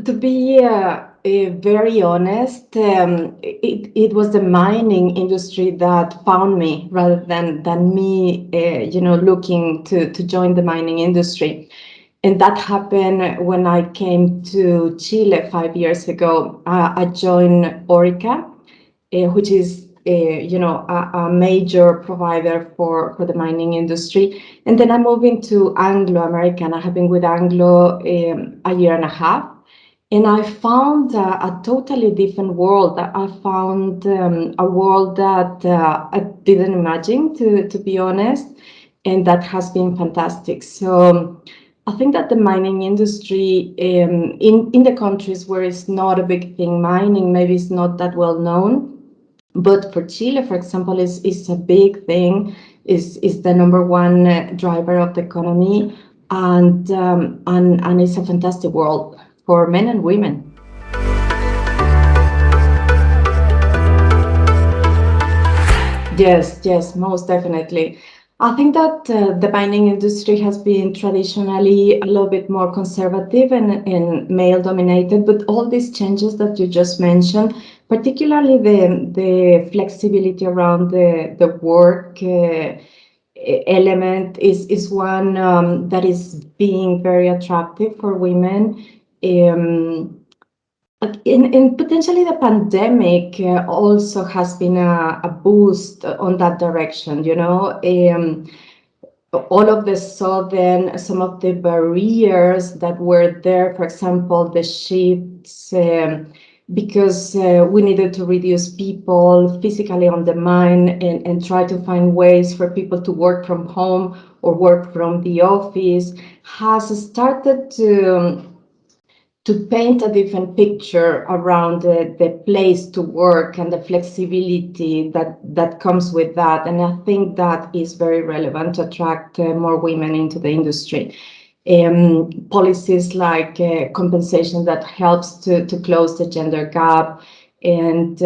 To be very honest, it was the mining industry that found me rather than me, looking to join the mining industry. And that happened when I came to Chile 5 years ago. I joined Orica, which is a major provider for the mining industry. And then I moved into Anglo American. I have been with Anglo a year and a half. And I found a totally different world. I found a world that I didn't imagine, to be honest, and that has been fantastic. So I think that the mining industry in the countries where it's not a big thing, mining maybe is not that well known. But for Chile, for example, is a big thing, is the number one driver of the economy, and it's a fantastic world for men and women. Yes, yes, most definitely. I think that the mining industry has been traditionally a little bit more conservative and male dominated, but all these changes that you just mentioned, particularly the flexibility around the work element is one that is being very attractive for women. Um, and potentially the pandemic also has been a boost on that direction, all of the sudden, some of the barriers that were there, for example, the shifts, because we needed to reduce people physically on the mine and try to find ways for people to work from home or work from the office, has started to paint a different picture around the place to work and the flexibility that comes with that. And I think that is very relevant to attract more women into the industry. Policies like compensation that helps to close the gender gap, and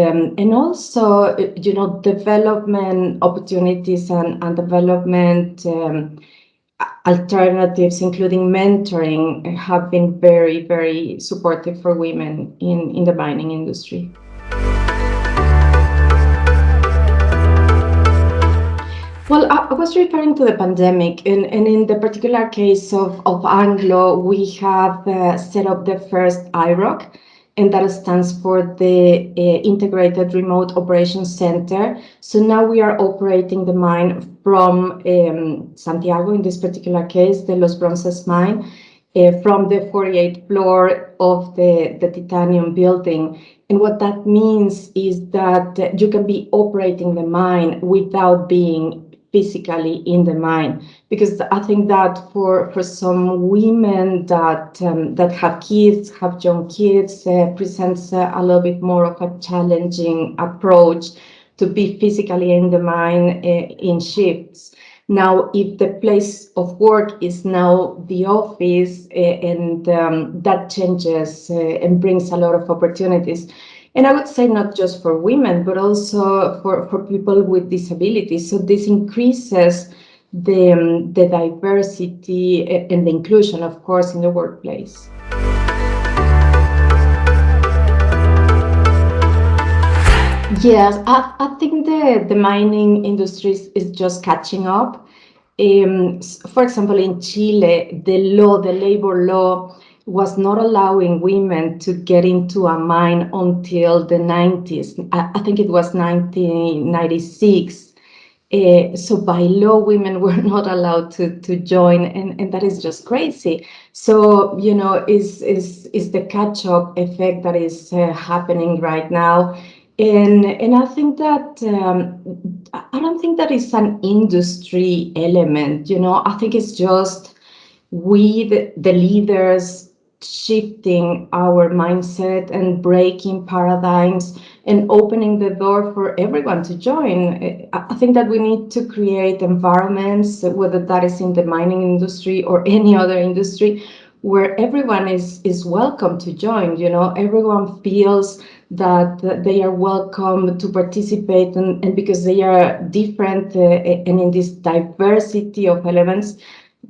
also development opportunities and development alternatives, including mentoring, have been very, very supportive for women in the mining industry. Well, I was referring to the pandemic, and in the particular case of Anglo, we have set up the first IROC, and that stands for the Integrated Remote Operations Center. So now we are operating the mine from Santiago, in this particular case, the Los Bronces mine, from the 48th floor of the titanium building. And what that means is that you can be operating the mine without being physically in the mine, because I think that for some women that have kids, have young kids, presents a little bit more of a challenging approach to be physically in the mine in shifts. Now, if the place of work is now the office, and that changes and brings a lot of opportunities. And I would say not just for women, but also for people with disabilities. So this increases the diversity and the inclusion, of course, in the workplace. Yes, I think the mining industry is just catching up. For example, in Chile, the labor law was not allowing women to get into a mine until the 90s. I think it was 1996. So by law, women were not allowed to join, and that is just crazy. So, is the catch-up effect that is happening right now. And I think that I don't think that is an industry element. I think it's just we, the leaders, shifting our mindset and breaking paradigms and opening the door for everyone to join. I think that we need to create environments, whether that is in the mining industry or any other industry, where everyone is welcome to join. Everyone feels that they are welcome to participate, and because they are different, and in this diversity of elements,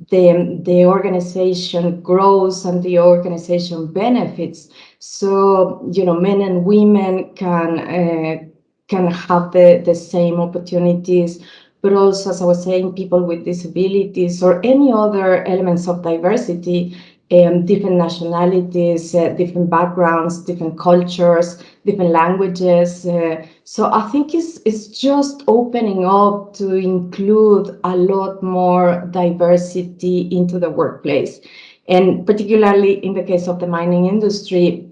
the organization grows and the organization benefits. So, men and women can have the same opportunities, but also, as I was saying, people with disabilities or any other elements of diversity, different nationalities, different backgrounds, different cultures, different languages. So I think it's just opening up to include a lot more diversity into the workplace. And particularly in the case of the mining industry,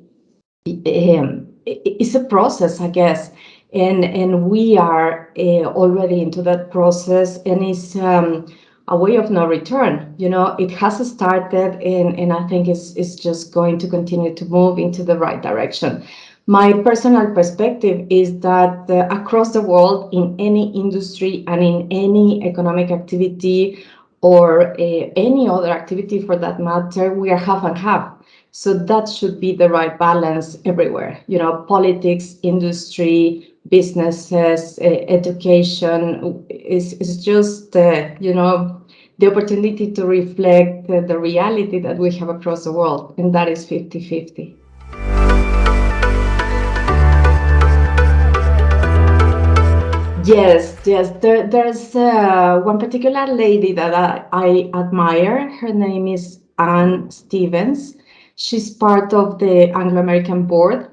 it's a process, I guess, and we are already into that process, and it's a way of no return. It has started, and I think it's just going to continue to move into the right direction. My personal perspective is that across the world, in any industry and in any economic activity or any other activity for that matter, we are half and half. So that should be the right balance everywhere. Politics, industry, businesses, education is just, the opportunity to reflect the reality that we have across the world, and that is 50-50. Yes. There's one particular lady that I admire. Her name is Anne Stevens. She's part of the Anglo American board,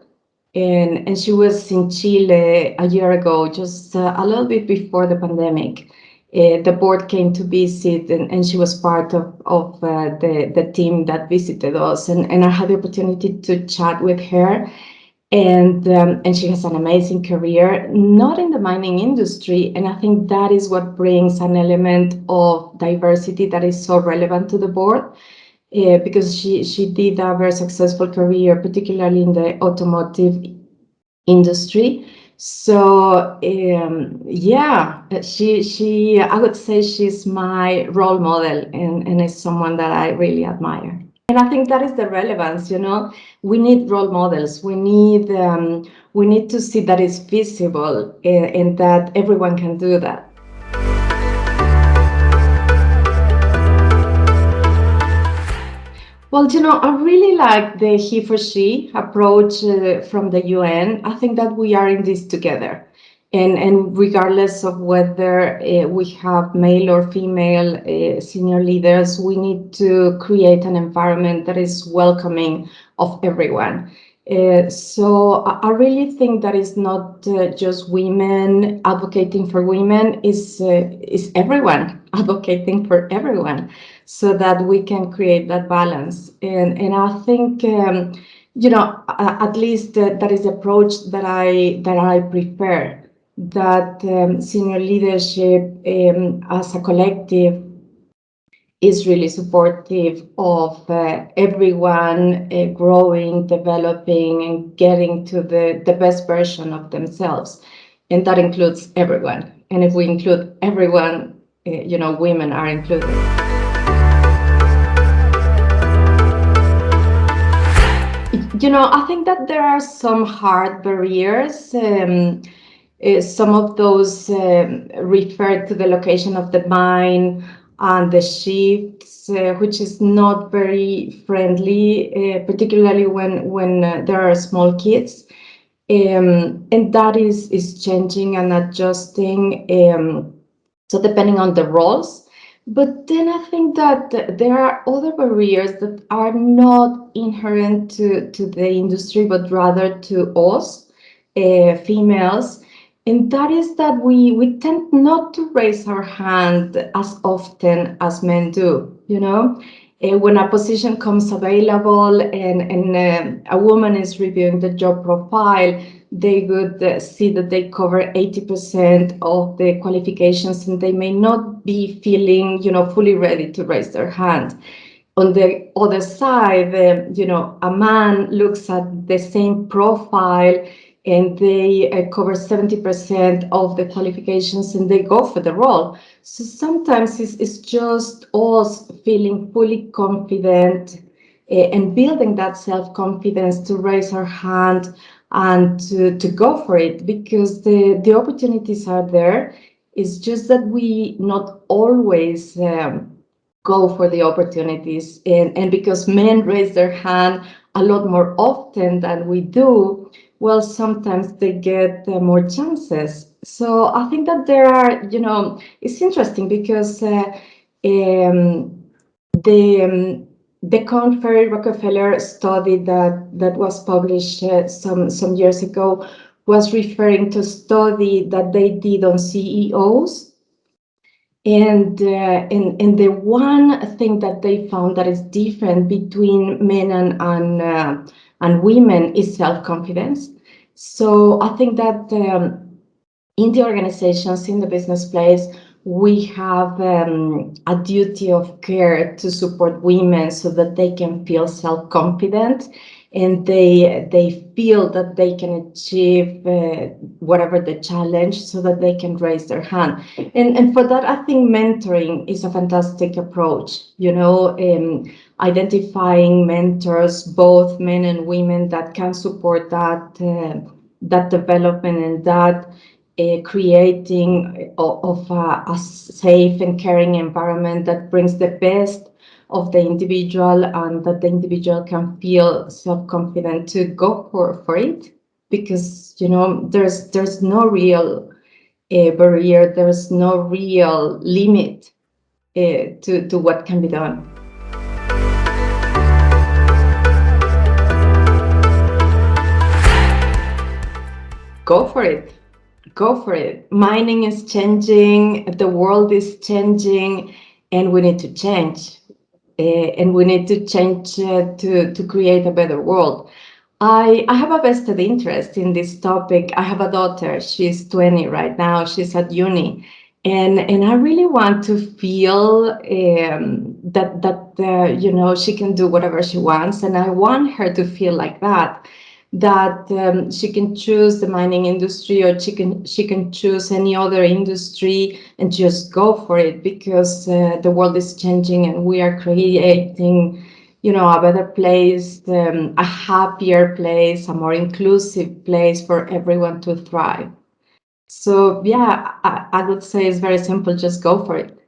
and she was in Chile a year ago, just a little bit before the pandemic. The board came to visit, and she was part of the team that visited us, and I had the opportunity to chat with her, and she has an amazing career, not in the mining industry, and I think that is what brings an element of diversity that is so relevant to the board, because she did a very successful career, particularly in the automotive industry. So yeah, she I would say she's my role model, and is someone that I really admire. And I think that is the relevance. We need role models. We need to see that it's feasible, and that everyone can do that. Well, I really like the he for she approach from the UN. I think that we are in this together. And regardless of whether we have male or female senior leaders, we need to create an environment that is welcoming of everyone. So I really think that it's not just women advocating for women, is everyone advocating for everyone, so that we can create that balance. And I think at least that is the approach that I prefer. That senior leadership as a collective is really supportive of everyone growing, developing, and getting to the best version of themselves. And that includes everyone. And if we include everyone, women are included. I think that there are some hard barriers. Some of those refer to the location of the mine and the shifts, which is not very friendly, particularly when there are small kids. And that is changing and adjusting. So depending on the roles. But then I think that there are other barriers that are not inherent to the industry, but rather to us, females. And that is that we tend not to raise our hand as often as men do, when a position comes available, and a woman is reviewing the job profile, they would see that they cover 80% of the qualifications, and they may not be feeling, fully ready to raise their hand. On the other side, a man looks at the same profile, and they cover 70% of the qualifications, and they go for the role. So sometimes it's just us feeling fully confident and building that self-confidence to raise our hand and to go for it, because the opportunities are there. It's just that we not always go for the opportunities. And because men raise their hand a lot more often than we do, well, sometimes they get more chances. So I think that there are, it's interesting because the the Confer Rockefeller study that was published some years ago was referring to a study that they did on CEOs. And the one thing that they found that is different between men and women is self-confidence. So I think that in the organizations, in the business place, we have a duty of care to support women so that they can feel self-confident and they feel that they can achieve whatever the challenge so that they can raise their hand. And for that, I think mentoring is a fantastic approach, identifying mentors, both men and women, that can support that development and that creating of a safe and caring environment that brings the best of the individual and that the individual can feel self-confident to go for it, because there's no real barrier, there's no real limit to what can be done. Go for it. Go for it. Mining is changing, the world is changing, and we need to change. And we need to change to create a better world. I have a vested interest in this topic. I have a daughter. She's 20 right now. She's at uni. And I really want to feel that she can do whatever she wants. And I want her to feel like that she can choose the mining industry, or she can choose any other industry and just go for it, because the world is changing and we are creating a better place, a happier place, a more inclusive place for everyone to thrive. So yeah, I would say it's very simple, just go for it.